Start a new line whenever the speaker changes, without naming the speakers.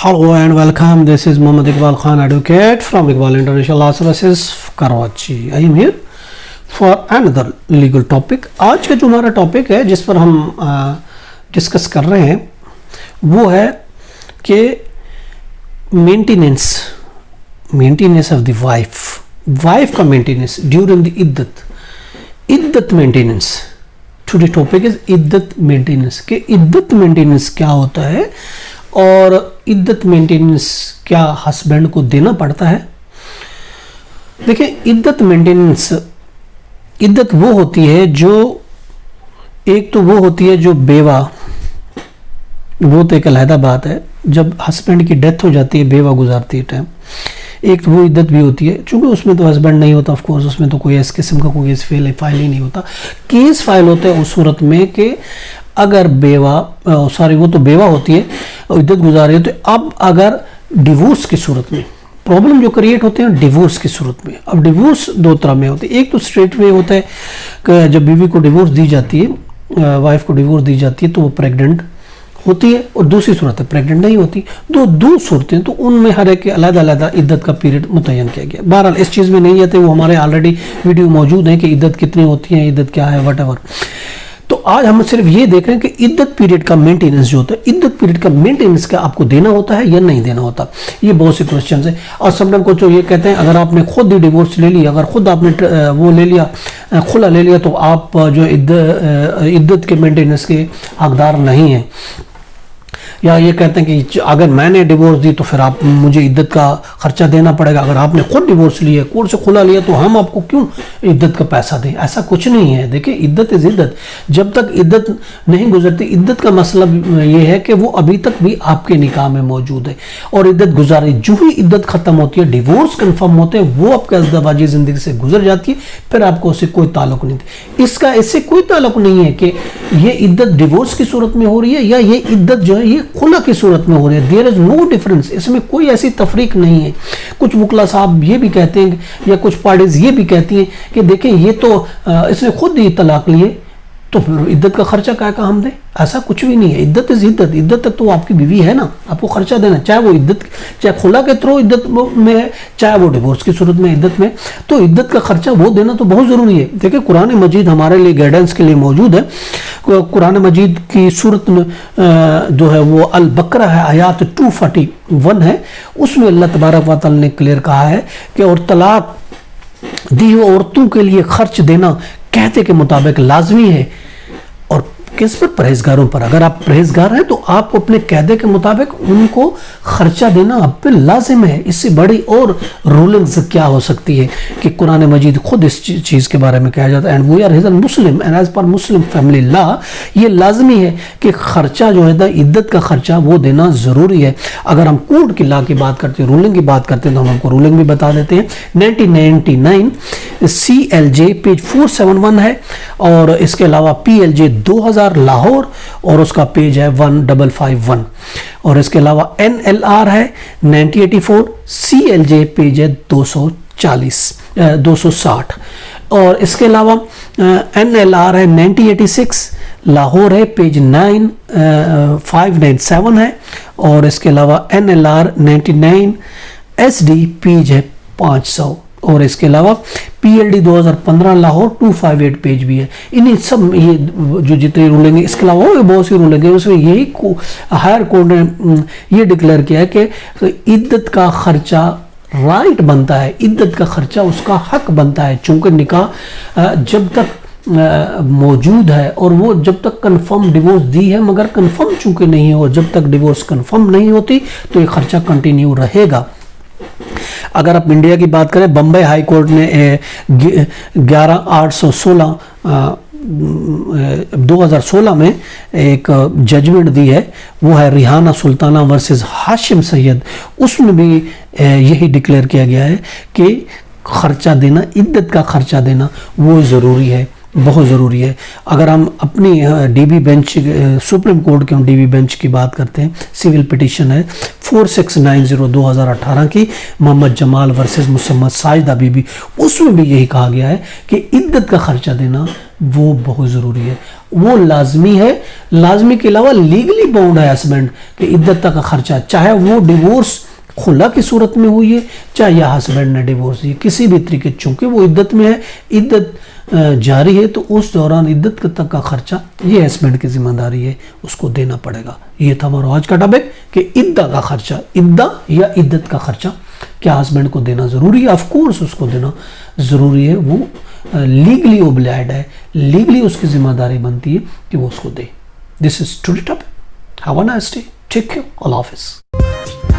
Hello and welcome. This is Mohammad Iqbal Khan, advocate from Iqbal International Law Services, Karachi. I am here for another legal topic. आज का जो हमारा topic है जिस पर हम डिस्कस कर रहे हैं वो है कि मेंटेनेंस ऑफ द वाइफ का maintenance during the iddat maintenance. Today topic is iddat maintenance. कि इद्दत मेंटेनेंस क्या होता है और इद्दत मेंटेनेंस क्या हस्बैंड को देना पड़ता है. देखिए, इद्दत वो होती है जो एक तो वो होती है जो बेवा, वो तो एक अलहदा बात है. जब हस्बैंड की डेथ हो जाती है, बेवा गुजारती है टाइम, एक तो वो इद्दत भी होती है. चूंकि उसमें तो हस्बैंड नहीं होता, ऑफ कोर्स उसमें तो कोई इस किस्म का कोई केस फाइल ही नहीं होता. केस फाइल होता है उस सूरत में कि अगर बेवा वो तो बेवा होती है और इद्दत गुजार रही है. तो अब अगर डिवोर्स की सूरत में प्रॉब्लम जो क्रिएट होते हैं डिवोर्स की सूरत में, अब डिवोर्स दो तरह में होते हैं. एक तो स्ट्रेट वे होता है कि जब बीवी को डिवोर्स दी जाती है, वाइफ को डिवोर्स दी जाती है तो वो प्रेग्नेंट होती है, और दूसरी सूरत है प्रेग्नेंट नहीं होती. दो सूरतें, तो उनमें हर एक अलग-अलग इद्दत का पीरियड मुतय्यन किया गया. बहरहाल इस चीज़ में नहीं आते, वो हमारे ऑलरेडी वीडियो मौजूद है कि इद्दत कितनी होती है, इद्दत क्या है, वट. तो आज हम सिर्फ ये देख रहे हैं कि इद्दत पीरियड का मेंटेनेंस जो होता है, इद्दत पीरियड का मेंटेनेंस क्या आपको देना होता है या नहीं देना होता. ये बहुत से क्वेश्चंस हैं. और समटाइम कुछ ये कहते हैं अगर आपने खुद ही डिवोर्स ले लिया, अगर खुद आपने वो ले लिया, खुला ले लिया, तो आप जो इद्दत के मेंटेनेंस के हकदार नहीं हैं. या ये कहते हैं कि अगर मैंने डिवोर्स दी तो फिर आप मुझे इद्दत का खर्चा देना पड़ेगा. अगर आपने खुद डिवोर्स लिया, कोर्ट से खुला लिया, तो हम आपको क्यों इद्दत का पैसा दें. ऐसा कुछ नहीं है. देखिए, इद्दत इज़ इद्दत. जब तक इद्दत नहीं गुजरती, इद्दत का मसला ये है कि वो अभी तक भी आपके निकाह में मौजूद है और इद्दत गुजारी. जो ही इद्दत ख़त्म होती है, डिवोर्स कन्फर्म होते हैं, वो आपके अज़दवाजी ज़िंदगी से गुजर जाती है, फिर आपको उससे कोई ताल्लुक नहीं. इससे कोई ताल्लुक नहीं है कि ये इद्दत डिवोर्स की सूरत में हो रही है या ये इद्दत जो है ये खुला की सूरत में हो रही है. There is no difference. इसमें कोई ऐसी तफरीक नहीं है. कुछ वकला साहब ये भी कहते हैं या कुछ पार्टीज ये भी कहती हैं कि देखें ये तो इसने खुद ही तलाक लिए, तो फिर इद्दत का खर्चा क्या हम दें. ऐसा कुछ भी नहीं है. इद्दत इज इद्दत. इद्दत तक तो आपकी बीवी है ना, आपको खर्चा देना, चाहे वो इद्दत, चाहे खुला के थ्रू इद्दत में है, चाहे वो डिवोर्स की सूरत में इद्दत में, तो इद्दत का खर्चा वो देना तो बहुत ज़रूरी है. देखिए, कुरान मजीद हमारे लिए गाइडेंस के लिए मौजूद है. कुरान मजीद की सूरत में जो है वो अल बकरा है, आयात 241 है. उसमें अल्लाह तबारक व तआला ने क्लियर कहा है कि और तलाक दी हुई औरतों के लिए खर्च देना कहते के मुताबिक लाजमी है. और किस पर? परहेजगारों पर. अगर आप परहेजगार हैं तो आपको अपने कायदे के मुताबिक उनको खर्चा देना आप पे लाजिम है. इससे बड़ी और रूलिंग्स क्या हो सकती है कि कुरान मजीद खुद इस चीज़ के बारे में कहा जाता है. And we are his Muslim and as per Muslim family law ये लाजमी है कि खर्चा जो है इद्दत का खर्चा वो देना ज़रूरी है. अगर हम कोर्ट की लॉ की बात करते हैं, रूलिंग की बात करते हैं, तो हम आपको रूलिंग भी बता देते हैं. 1999 CLJ पेज 471 है, और इसके अलावा PLJ 2000 लाहौर और उसका पेज है 1551. और इसके अलावा NLR है 1984, CLJ पेज है 260. और इसके अलावा NLR है 1986 लाहौर है, पेज 597 है. और इसके अलावा NLR 99 SD पेज है 500. और इसके अलावा PLD 2015 लाहौर 258 पेज भी है. इन्हीं सब ये जो जितनी रूलिंग है, इसके अलावा बहुत सी रूलिंग है, उसमें यही हायर कोर्ट ने ये डिक्लेयर किया है कि इद्दत का खर्चा राइट बनता है, इद्दत का खर्चा उसका हक बनता है. चूंकि निकाह जब तक मौजूद है और वो जब तक कंफर्म डिवोर्स दी है, मगर कंफर्म चूंकि नहीं है, और जब तक डिवोर्स कंफर्म नहीं होती तो ये खर्चा कंटिन्यू रहेगा. अगर आप इंडिया की बात करें, बम्बई हाई कोर्ट ने 11/816 2016 में एक जजमेंट दी है. वो है रिहाना सुल्ताना वर्सेस हाशिम सैयद. उसमें भी यही डिक्लेयर किया गया है कि खर्चा देना, इद्दत का खर्चा देना वो ज़रूरी है, बहुत ज़रूरी है. अगर हम अपनी DB बेंच, सुप्रीम कोर्ट के हम DB बेंच की बात करते हैं, सिविल पिटीशन है 4690 2018 की, मोहम्मद जमाल वर्सेस मुसम्मद साजिदा बीबी. उसमें भी यही कहा गया है कि इद्दत का खर्चा देना वो बहुत ज़रूरी है, वो लाजमी है. लाजमी के अलावा लीगली बाउंड है हस्बैंड कि इद्दत का खर्चा, चाहे वो डिवोर्स खुला की सूरत में हुई है, चाहे या हस्बैंड ने डिवोर्स दिया, किसी भी तरीके, चूंकि वो इद्दत में है, इद्दत जारी है, तो उस दौरान इद्दत तक का खर्चा ये हस्बैंड की जिम्मेदारी है, उसको देना पड़ेगा। ये था हमारा आज का टॉपिक कि इद्दा का खर्चा, इद्दा या इद्दत का खर्चा क्या हस्बैंड को देना ज़रूरी है? ऑफ कोर्स उसको देना ज़रूरी है, वो लीगली ओब्लाइड है, लीगली उसकी जिम्मेदारी बनती है कि वो उसको दे। This is today topic. Have a nice day, take care, Allah हाफिज़।